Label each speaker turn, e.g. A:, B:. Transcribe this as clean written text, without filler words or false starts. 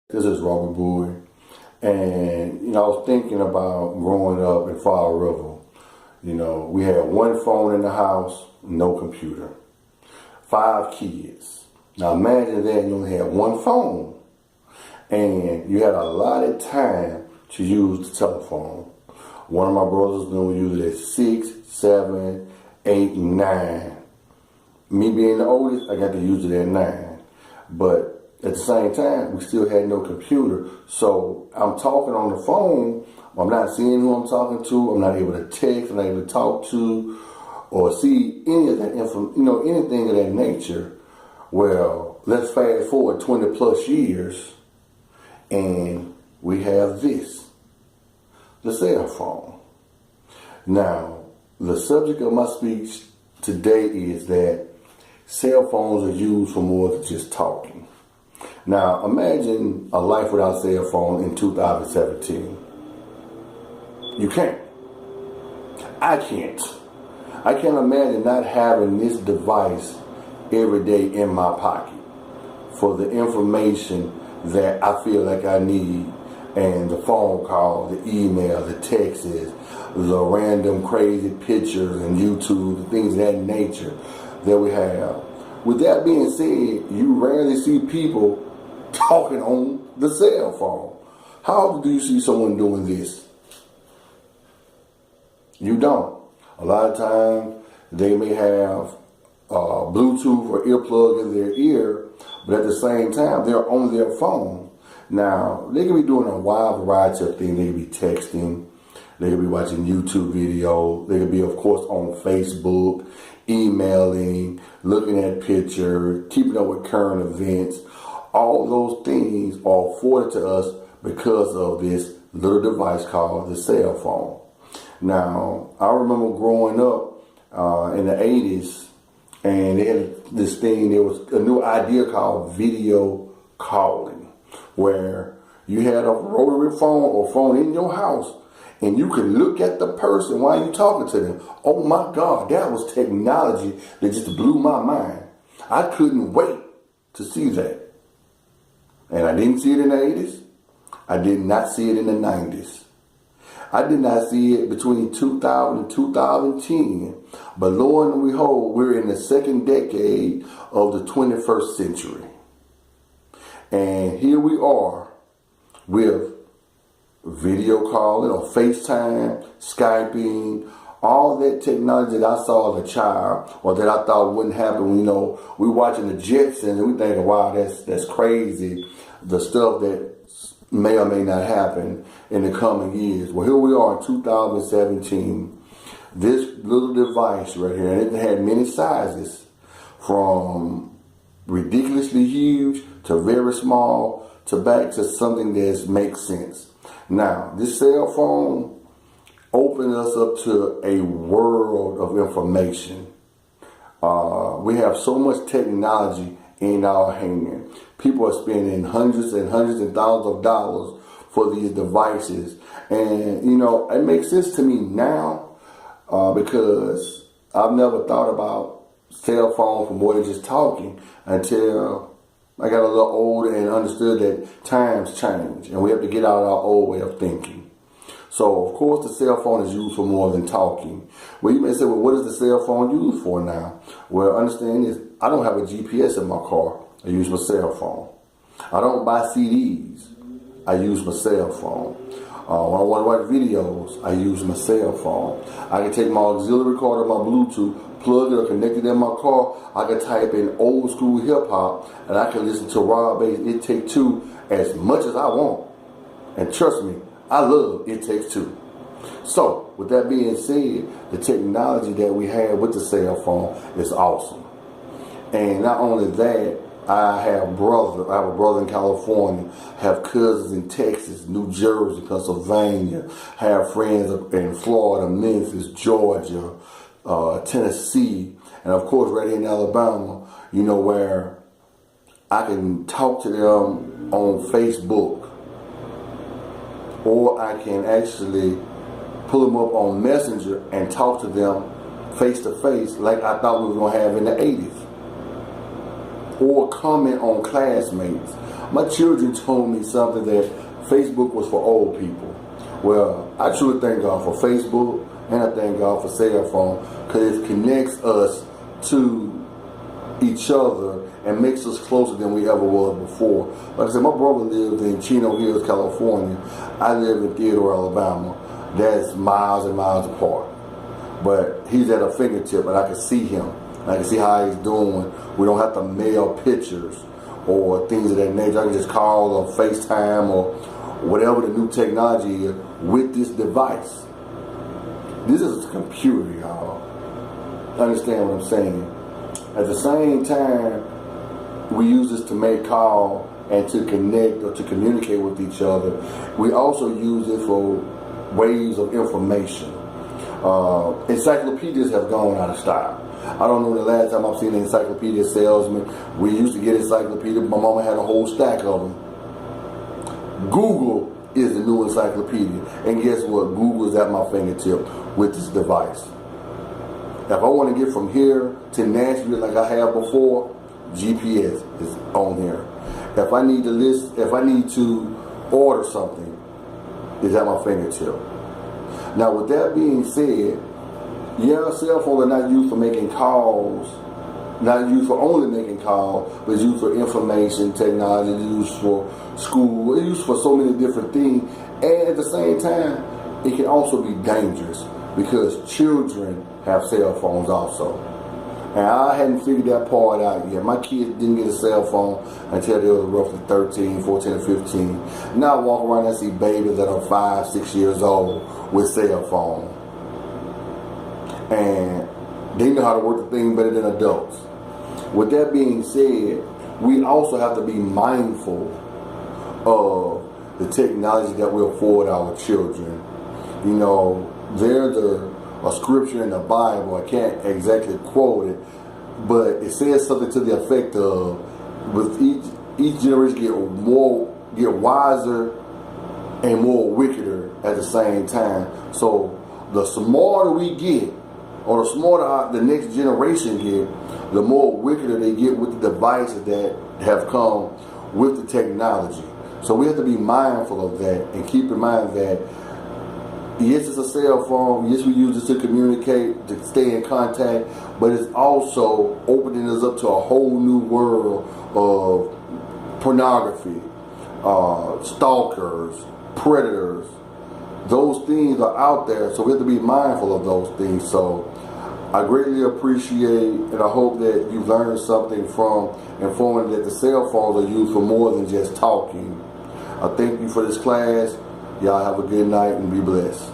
A: This is Robert Bowie, and I was thinking about growing up in Fall River. We had one phone in the house, no computer, 5 kids. Now imagine that you only had one phone, and you had a lot of time to use the telephone. One of my brothers knew use it at 6, 7, 8, 9. Me being the oldest, I got to use it at 9, but at the same time, we still had no computer. So I'm talking on the phone. I'm not seeing who I'm talking to. I'm not able to text. I'm not able to talk to or see any of that anything of that nature. Well, let's fast forward 20 plus years and we have this, the cell phone. Now, the subject of my speech today is that cell phones are used for more than just talking. Now, imagine a life without cell phone in 2017. You can't. I can't. I can't imagine not having this device every day in my pocket for the information that I feel like I need, and the phone call, the email, the texts, the random crazy pictures and YouTube, the things of that nature that we have. With that being said, you rarely see people talking on the cell phone. How often do you see someone doing this? You don't. A lot of times they may have Bluetooth or earplug in their ear, but at the same time they're on their phone. Now, they can be doing a wide variety of things. They can be texting, they can be watching YouTube videos, they can be, of course, on Facebook, emailing, looking at pictures, keeping up with current events. All those things are afforded to us because of this little device called the cell phone. Now, I remember growing up in the 80s, and they had this thing, there was a new idea called video calling, where you had a rotary phone or phone in your house, and you could look at the person while you're talking to them. Oh my God, that was technology that just blew my mind. I couldn't wait to see that. And I didn't see it in the 80s. I did not see it in the 90s. I did not see it between 2000 and 2010. But lo and behold, we're in the second decade of the 21st century. And here we are with video calling or FaceTime, Skyping, all that technology that I saw as a child or that I thought wouldn't happen. We watching the Jetsons and we thinking, wow, that's crazy. The stuff that may or may not happen in the coming years. Well, here we are in 2017. This little device right here, and it had many sizes, from ridiculously huge to very small to back to something that makes sense. Now, this cell phone opened us up to a world of information. We have so much technology in our hand. People are spending hundreds and hundreds and thousands of dollars for these devices. And, it makes sense to me now because I've never thought about cell phone for more than just talking until I got a little older and understood that times change and we have to get out of our old way of thinking. So, of course, the cell phone is used for more than talking. Well, you may say, well, what is the cell phone used for now? Well, understand this. I don't have a GPS in my car. I use my cell phone. I don't buy CDs. I use my cell phone. When I want to watch videos, I use my cell phone. I can take my auxiliary cord or my Bluetooth, plug it or connect it in my car. I can type in old school hip hop and I can listen to Rob Bass, It Take Two as much as I want. And trust me, I love It Takes Two. So, with that being said, the technology that we have with the cell phone is awesome. And not only that, I have a brother in California, have cousins in Texas, New Jersey, Pennsylvania, have friends in Florida, Memphis, Georgia, Tennessee, and of course right here in Alabama, where I can talk to them on Facebook, or I can actually pull them up on Messenger and talk to them face to face like I thought we were going to have in the 80s. or comment on classmates. My children told me something that Facebook was for old people. Well, I truly thank God for Facebook, and I thank God for cell phone, because it connects us to each other and makes us closer than we ever was before. Like I said, my brother lives in Chino Hills, California. I live in Theodore, Alabama. That's miles and miles apart. But he's at a fingertip, and I can see him. I can see how he's doing. We don't have to mail pictures or things of that nature. I can just call or FaceTime or whatever the new technology is with this device. This is a computer, y'all. Understand what I'm saying? At the same time, we use this to make calls and to connect or to communicate with each other. We also use it for waves of information. Encyclopedias have gone out of style. I don't know the last time I've seen an encyclopedia salesman. We used to get encyclopedias. My mama had a whole stack of them. Google is the new encyclopedia. And guess what? Google is at my fingertip with this device. If I want to get from here to Nashville like I have before, GPS is on here. If I need to order something, it's at my fingertip. Now, with that being said, yeah, cell phones are not used for making calls, not used for only making calls, but it's used for information, technology, it's used for school, it's used for so many different things. And at the same time, it can also be dangerous because children have cell phones also. And I hadn't figured that part out yet. My kids didn't get a cell phone until they were roughly 13, 14, or 15. Now I walk around and see babies that are 5, 6 years old with cell phones. And they know how to work the thing better than adults. With that being said, we also have to be mindful of the technology that we afford our children. You know, there's a scripture in the Bible, I can't exactly quote it, but it says something to the effect of, with each generation get wiser and more wickeder at the same time. So the smarter we get, or the smarter the next generation get, the more wickeder they get with the devices that have come with the technology. So we have to be mindful of that and keep in mind that yes, it's a cell phone. Yes, we use it to communicate, to stay in contact, but it's also opening us up to a whole new world of pornography, stalkers, predators. Those things are out there, so we have to be mindful of those things. So I greatly appreciate, and I hope that you've learned something from informing that the cell phones are used for more than just talking. I thank you for this class. Y'all have a good night and be blessed.